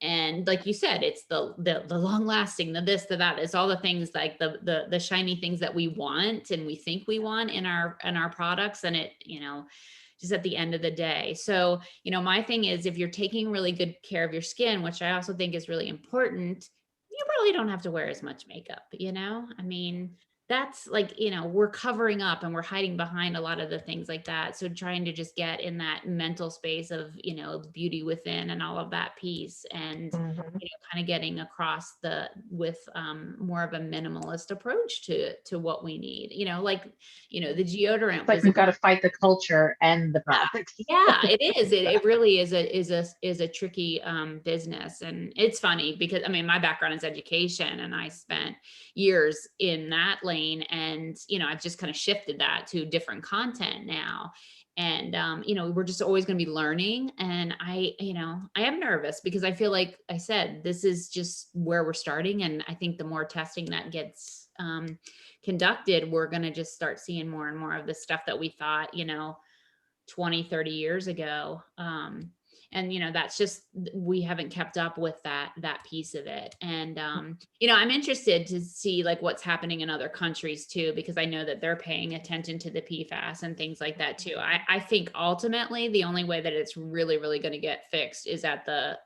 And like you said, it's the long lasting, the this, the that, it's all the things like the shiny things that we want and we think we want in our products. And it, just at the end of the day. So, my thing is, if you're taking really good care of your skin, which I also think is really important, you probably don't have to wear as much makeup, I mean, that's like, we're covering up and we're hiding behind a lot of the things like that. So trying to just get in that mental space of, beauty within and all of that piece, and Mhm. kind of getting across with more of a minimalist approach to what we need, like, the deodorant It's like was, we've got to fight the culture and the products. yeah, it is. It really is a tricky business. And it's funny because I mean, my background is education and I spent years in that lane, and I've just kind of shifted that to different content now. And we're just always going to be learning. And I am nervous because I feel like I said, this is just where we're starting. And I think the more testing that gets conducted, we're going to just start seeing more and more of the stuff that we thought, 20, 30 years ago. And that's just, we haven't kept up with that piece of it. And I'm interested to see like what's happening in other countries too, because I know that they're paying attention to the PFAS and things like that too. I think ultimately the only way that it's really, really going to get fixed is at the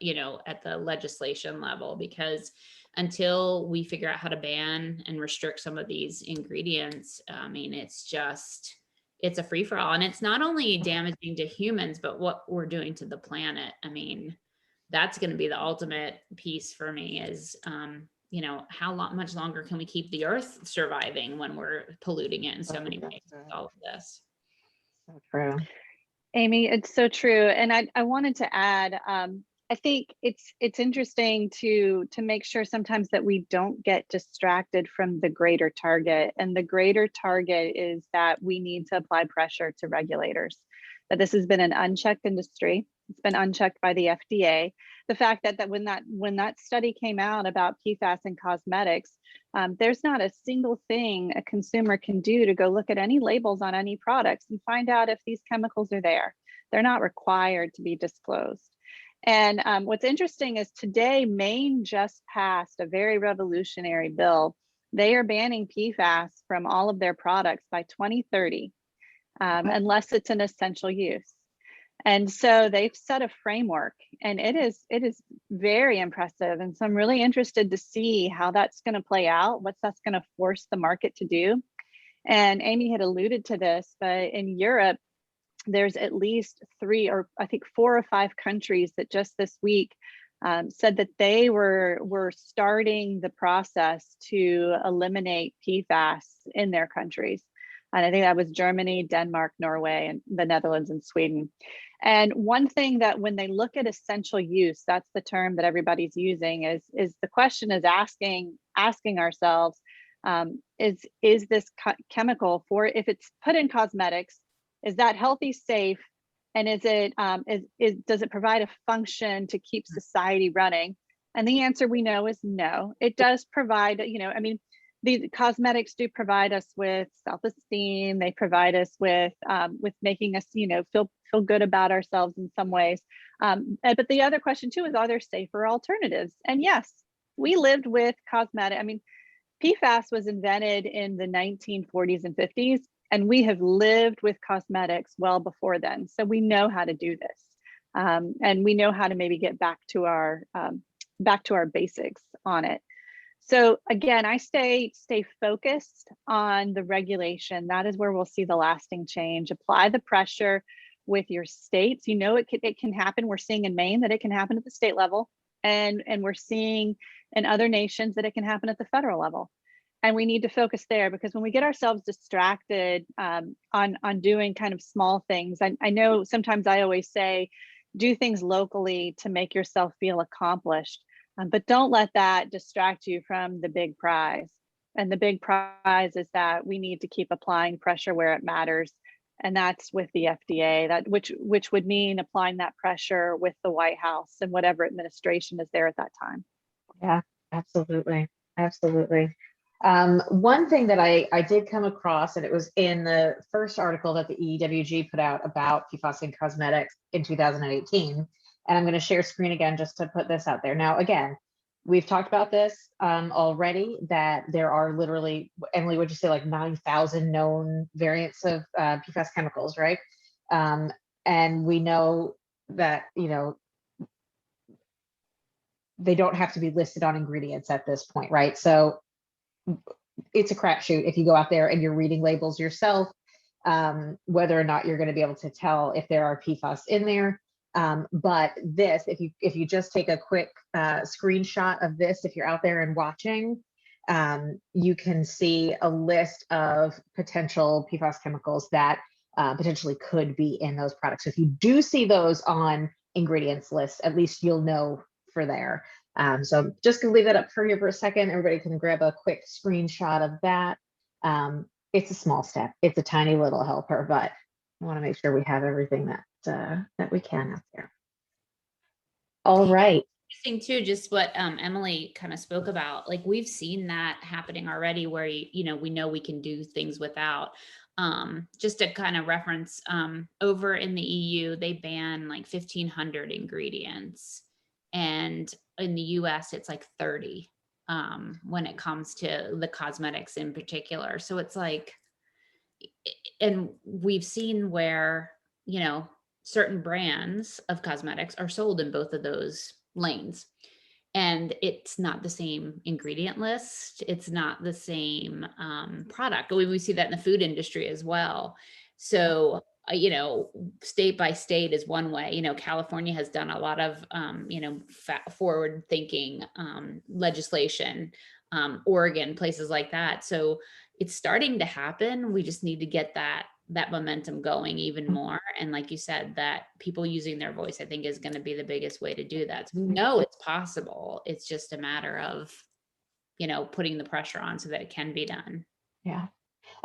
legislation level, because until we figure out how to ban and restrict some of these ingredients, I mean, it's a free for all. And it's not only damaging to humans, but what we're doing to the planet. I mean, that's going to be the ultimate piece for me is, much longer can we keep the earth surviving when we're polluting it in so many ways with all of this? So true. Amy, it's so true. And I wanted to add, I think it's interesting to make sure sometimes that we don't get distracted from the greater target. And the greater target is that we need to apply pressure to regulators. That this has been an unchecked industry. It's been unchecked by the FDA. The fact that when that study came out about PFAS in cosmetics, there's not a single thing a consumer can do to go look at any labels on any products and find out if these chemicals are there. They're not required to be disclosed. And what's interesting is today, Maine just passed a very revolutionary bill. They are banning PFAS from all of their products by 2030, unless it's an essential use. And so they've set a framework, and it is very impressive. And so I'm really interested to see how that's going to play out, what that's going to force the market to do. And Amy had alluded to this, but in Europe, there's at least 3 or I think 4 or 5 countries that just this week said that they were starting the process to eliminate PFAS in their countries. And I think that was Germany, Denmark, Norway, and the Netherlands and Sweden. And one thing that when they look at essential use, that's the term that everybody's using, is the question is asking ourselves, is this chemical, for if it's put in cosmetics, is that healthy, safe, and is it does it provide a function to keep society running? And the answer we know is no. It does provide, I mean, these cosmetics do provide us with self-esteem. They provide us with making us, feel good about ourselves in some ways. But the other question too is, are there safer alternatives? And yes, we lived with cosmetic. I mean, PFAS was invented in the 1940s and 50s, and we have lived with cosmetics well before then. So we know how to do this, and we know how to maybe get back to our basics on it. So again, I stay focused on the regulation. That is where we'll see the lasting change. Apply the pressure with your states. You know, it can happen. We're seeing in Maine that it can happen at the state level, and we're seeing in other nations that it can happen at the federal level. And we need to focus there, because when we get ourselves distracted on doing kind of small things, I know sometimes I always say, do things locally to make yourself feel accomplished. But don't let that distract you from the big prize. And the big prize is that we need to keep applying pressure where it matters. And that's with the FDA, which would mean applying that pressure with the White House and whatever administration is there at that time. Yeah, absolutely. Absolutely. One thing that I did come across, and it was in the first article that the EWG put out about PFAS in cosmetics in 2018. And I'm going to share screen again just to put this out there. Now, again, we've talked about this already, that there are literally, Emily, would you say like 9,000 known variants of PFAS chemicals, right? And we know that, you know, they don't have to be listed on ingredients at this point, right? So it's a crapshoot if you go out there and you're reading labels yourself, whether or not you're going to be able to tell if there are PFAS in there. But this, if you just take a quick screenshot of this, if you're out there and watching, you can see a list of potential PFAS chemicals that potentially could be in those products. So if you do see those on ingredients lists, at least you'll know for there. So I'm just gonna leave that up for you for a second. Everybody can grab a quick screenshot of that. It's a small step. It's a tiny little helper, but I want to make sure we have everything that we can out there. All right. Interesting too, just what Emily kind of spoke about. Like, we've seen that happening already, where you know, we know we can do things without. Just to kind of reference, over in the EU, they ban like 1,500 ingredients, and in the US, it's like 30 when it comes to the cosmetics in particular. So it's like, and we've seen where, you know, certain brands of cosmetics are sold in both of those lanes, and it's not the same ingredient list. It's not the same product. We see that in the food industry as well. So, you know, state by state is one way. You know, California has done a lot of, you know, forward thinking legislation, Oregon, places like that. So it's starting to happen. We just need to get that momentum going even more. And like you said, that people using their voice, I think, is going to be the biggest way to do that. So we know it's possible. It's just a matter of, you know, putting the pressure on so that it can be done. Yeah.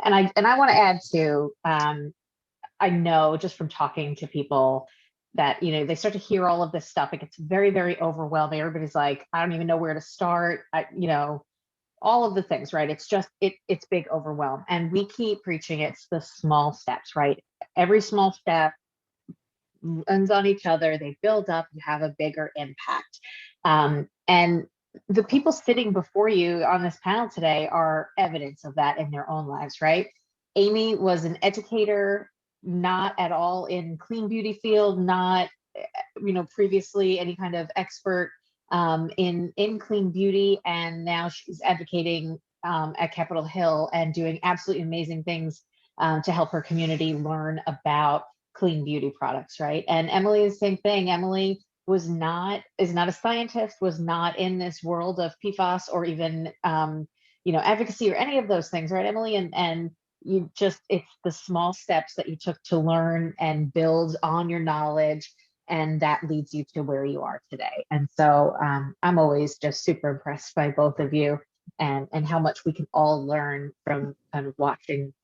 And I want to add too, I know just from talking to people that, you know, they start to hear all of this stuff. It gets very, very overwhelming. Everybody's like, I don't even know where to start. You know, all of the things, right? It's just, it's big overwhelm. And we keep preaching it's the small steps, right? Every small step ends on each other, they build up, you have a bigger impact. And the people sitting before you on this panel today are evidence of that in their own lives, right? Amy was an educator, not at all in clean beauty field, not, you know, previously any kind of expert in clean beauty, and now she's advocating at Capitol Hill and doing absolutely amazing things to help her community learn about clean beauty products, right? And Emily is the same thing. Emily is not a scientist, was not in this world of PFAS or even you know, advocacy or any of those things, right, Emily? And you just, it's the small steps that you took to learn and build on your knowledge, and that leads you to where you are today. And so I'm always just super impressed by both of you, and how much we can all learn from kind of watching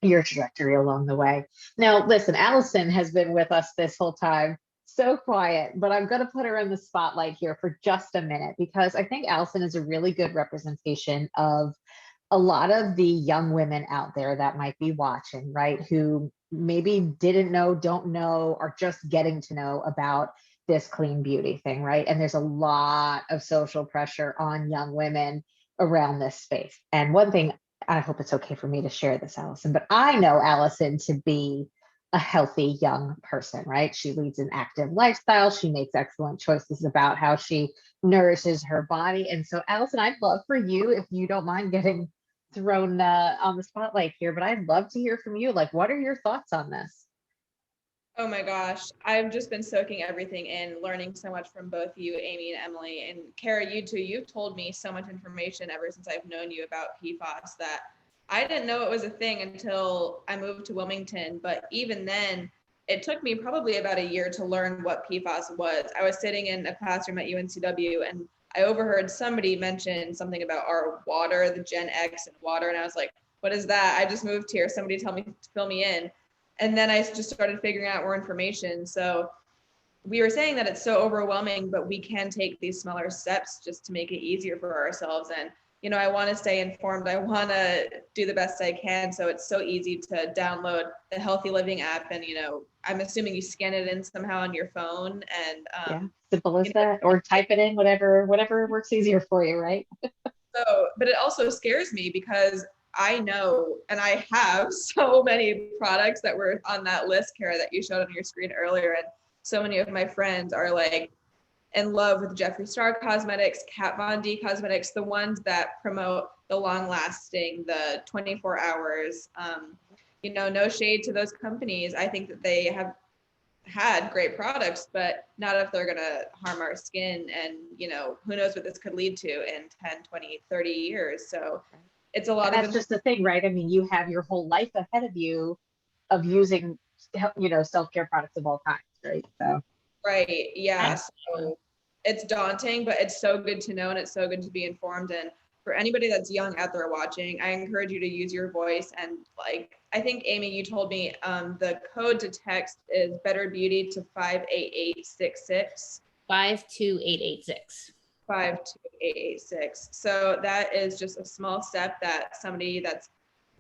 your trajectory along the way. Now, listen, Allison has been with us this whole time, so quiet, but I'm going to put her in the spotlight here for just a minute, because I think Allison is a really good representation of a lot of the young women out there that might be watching, right? Who maybe didn't know, don't know, or just getting to know about this clean beauty thing, right? And there's a lot of social pressure on young women around this space. And one thing, I hope it's okay for me to share this, Allison, but I know Allison to be a healthy young person, right? She leads an active lifestyle. She makes excellent choices about how she nourishes her body. And so, Allison, I'd love for you, if you don't mind getting thrown on the spotlight here, but I'd love to hear from you. Like, what are your thoughts on this? Oh my gosh, I've just been soaking everything in, learning so much from both you, Amy and Emily. And Kara, you too, you've told me so much information ever since I've known you about PFAS that I didn't know it was a thing until I moved to Wilmington. But even then, it took me probably about a year to learn what PFAS was. I was sitting in a classroom at UNCW and I overheard somebody mention something about our water, the Gen X and water. And I was like, what is that? I just moved here. Somebody tell me to fill me in. And then I just started figuring out more information. So we were saying that it's so overwhelming, but we can take these smaller steps just to make it easier for ourselves. And, you know, I want to stay informed. I want to do the best I can. So it's so easy to download the Healthy Living app. And, you know, I'm assuming you scan it in somehow on your phone. And Yeah, simple as that, or type it in, whatever works easier for you, right? so, but it also scares me because I know, and I have so many products that were on that list, Kara, that you showed on your screen earlier. And so many of my friends are like in love with Jeffree Star Cosmetics, Kat Von D Cosmetics, the ones that promote the long lasting, the 24 hours. You know, no shade to those companies. I think that they have had great products, but not if they're going to harm our skin. And, you know, who knows what this could lead to in 10, 20, 30 years. So it's a lot And of that's just the thing, right? I mean, you have your whole life ahead of you of using, self-care products of all kinds, right? So, right. Yeah. So it's daunting, but it's so good to know and it's so good to be informed. And for anybody that's young out there watching, I encourage you to use your voice. And like, I think Amy, you told me the code to text is Better Beauty to 58866. 52886. 52886. So that is just a small step that somebody that's,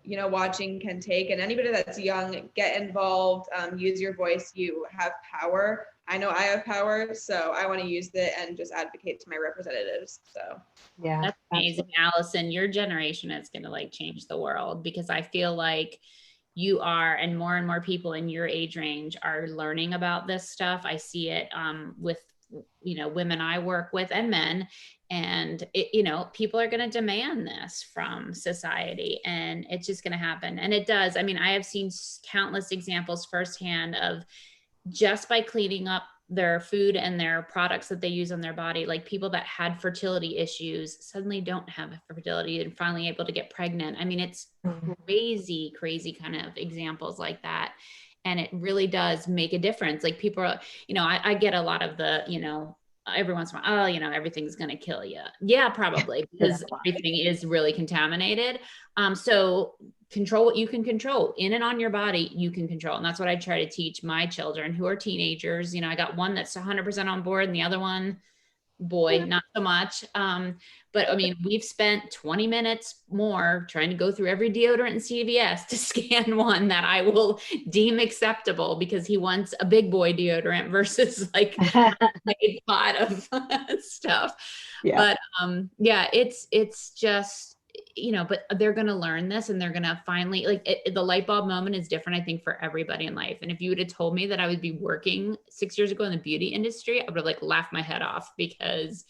you know, watching can take. And anybody that's young, get involved, use your voice. You have power. I know I have power, so I want to use it and just advocate to my representatives. So yeah, That's amazing, absolutely. Allison. Your generation is going to like change the world, because I feel like you are, and more people in your age range are learning about this stuff. I see it with, women I work with and men, and people are going to demand this from society, and it's just going to happen. And it does. I mean, I have seen countless examples firsthand of, just by cleaning up their food and their products that they use on their body, like people that had fertility issues suddenly don't have fertility and finally able to get pregnant. I mean, it's crazy kind of examples like that. And it really does make a difference. Like people are, I get a lot of the, every once in a while, oh, everything's going to kill you. Yeah, probably, because everything is really contaminated. So control what you can control in and on your body, you can control. And that's what I try to teach my children who are teenagers. I got one that's 100% on board and the other one, boy, not so much. But I mean, we've spent 20 minutes more trying to go through every deodorant in CVS to scan one that I will deem acceptable, because he wants a big boy deodorant versus like a pot of stuff. Yeah. But yeah, it's just, but they're going to learn this, and they're going to finally, like, the light bulb moment is different, I think, for everybody in life. And if you would have told me that I would be working 6 years ago in the beauty industry, I would have like laughed my head off, because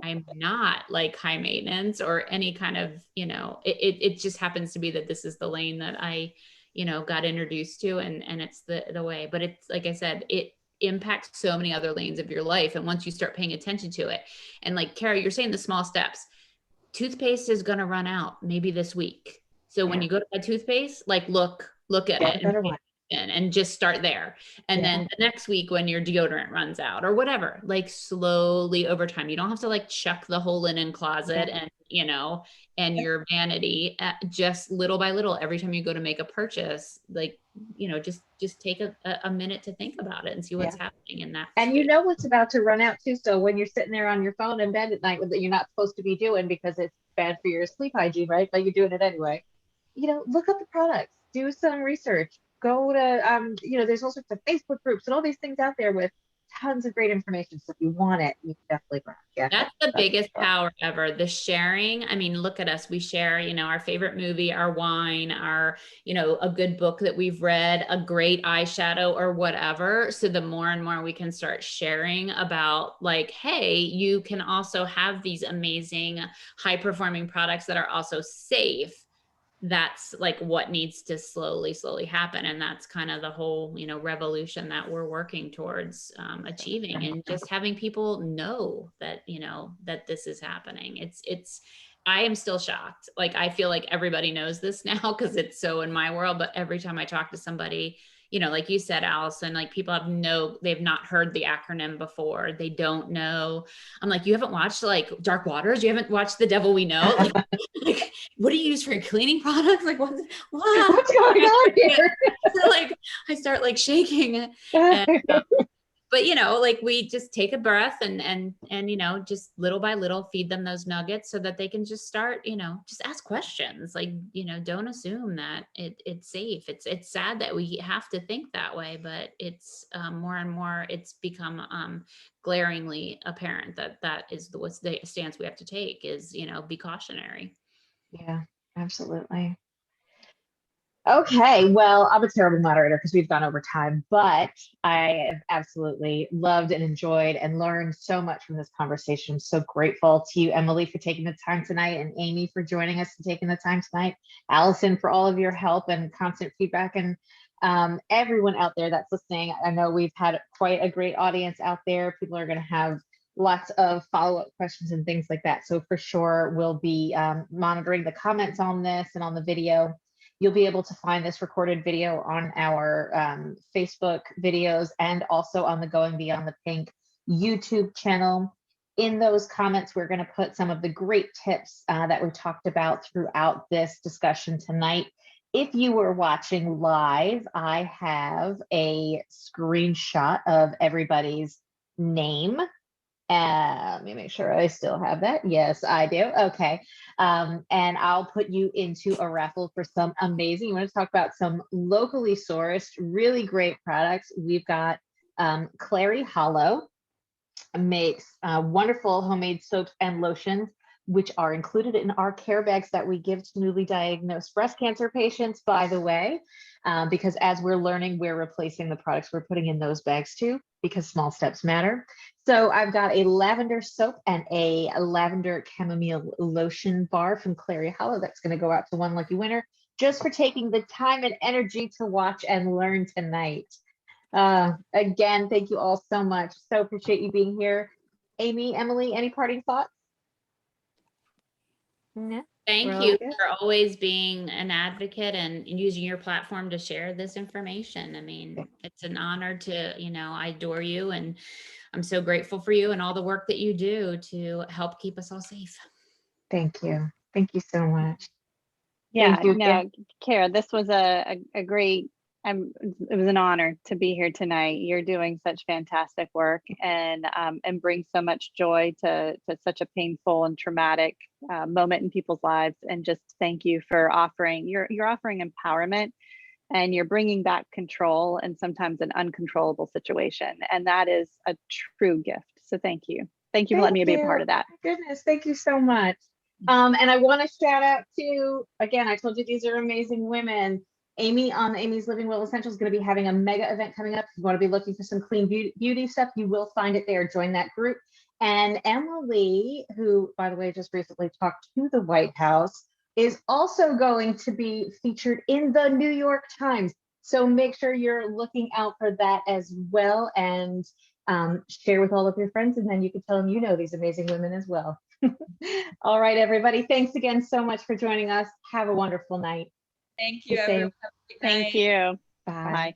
I'm not like high maintenance or any kind of, it just happens to be that this is the lane that I, got introduced to, and it's the way. But it's, like I said, it impacts so many other lanes of your life. And once you start paying attention to it, and like Kara, you're saying the small steps, toothpaste is going to run out maybe this week. So when you go to buy toothpaste, like look at Get it a better one. and just start there. And Yeah. then the next week when your deodorant runs out or whatever, like slowly over time, you don't have to like chuck the whole linen closet and, and your vanity, just little by little, every time you go to make a purchase, like, just take a minute to think about it and see what's happening in that And space. you know what's about to run out too. So when you're sitting there on your phone in bed at night that you're not supposed to be doing because it's bad for your sleep hygiene, right? But you're doing it anyway. Look up the products, do some research, go to there's all sorts of Facebook groups and all these things out there with tons of great information. So if you want it, you can definitely grab it. That's the biggest power ever, the sharing. I mean, look at us. We share, our favorite movie, our wine, our, a good book that we've read, a great eyeshadow or whatever. So the more and more we can start sharing about like, hey, you can also have these amazing high performing products that are also safe. That's like what needs to slowly happen. And that's kind of the whole, revolution that we're working towards achieving, and just having people know that, that this is happening. I am still shocked. Like, I feel like everybody knows this now because it's so in my world, but every time I talk to somebody, like you said, Allison, like people they've not heard the acronym before. They don't know. I'm like, you haven't watched like Dark Waters? You haven't watched The Devil We Know? Like what do you use for your cleaning products? Like what's going on here? So like I start like shaking. And, but like we just take a breath and just little by little feed them those nuggets so that they can just start, just ask questions. Like, don't assume that it's safe. It's sad that we have to think that way, but it's more and more it's become glaringly apparent that is what's the stance we have to take is, be cautionary. Yeah, absolutely. Okay, well, I'm a terrible moderator because we've gone over time, but I have absolutely loved and enjoyed and learned so much from this conversation. I'm so grateful to you, Emily, for taking the time tonight, and Amy for joining us and taking the time tonight, Allison for all of your help and constant feedback, and everyone out there that's listening. I know we've had quite a great audience out there. People are going to have lots of follow-up questions and things like that. So for sure, we'll be monitoring the comments on this and on the video. You'll be able to find this recorded video on our Facebook videos and also on the Going Beyond the Pink YouTube channel. In those comments, we're going to put some of the great tips that we talked about throughout this discussion tonight. If you were watching live, I have a screenshot of everybody's name. Let me make sure I still have that. Yes, I do. Okay. And I'll put you into a raffle for some amazing, you want to talk about some locally sourced, really great products. We've got Clary Hollow makes wonderful homemade soaps and lotions, which are included in our care bags that we give to newly diagnosed breast cancer patients, by the way, because as we're learning, we're replacing the products we're putting in those bags too, because small steps matter. So I've got a lavender soap and a lavender chamomile lotion bar from Clary Hollow. That's going to go out to one lucky winner just for taking the time and energy to watch and learn tonight. Again, thank you all so much. So appreciate you being here. Amy, Emily, any parting thoughts? No. Thank you for always being an advocate and using your platform to share this information. I mean, it's an honor to, I adore you, and I'm so grateful for you and all the work that you do to help keep us all safe. Thank you. Thank you so much. Yeah, no, Kara, this was a great, it was an honor to be here tonight. You're doing such fantastic work and bring so much joy to such a painful and traumatic moment in people's lives. And just thank you for offering, you're offering empowerment, and you're bringing back control in sometimes an uncontrollable situation. And that is a true gift. So thank you. Thank you for letting me be a part of that. My goodness, thank you so much. And I want to shout out to, again, I told you these are amazing women. Amy on Amy's Living Well Essentials is going to be having a mega event coming up. If you want to be looking for some clean beauty stuff, you will find it there. Join that group. And Emily, who, by the way, just recently talked to the White House, is also going to be featured in the New York Times. So make sure you're looking out for that as well, and share with all of your friends, and then you can tell them you know these amazing women as well. All right, everybody. Thanks again so much for joining us. Have a wonderful night. Thank you, everyone. Thank you. Bye. Bye.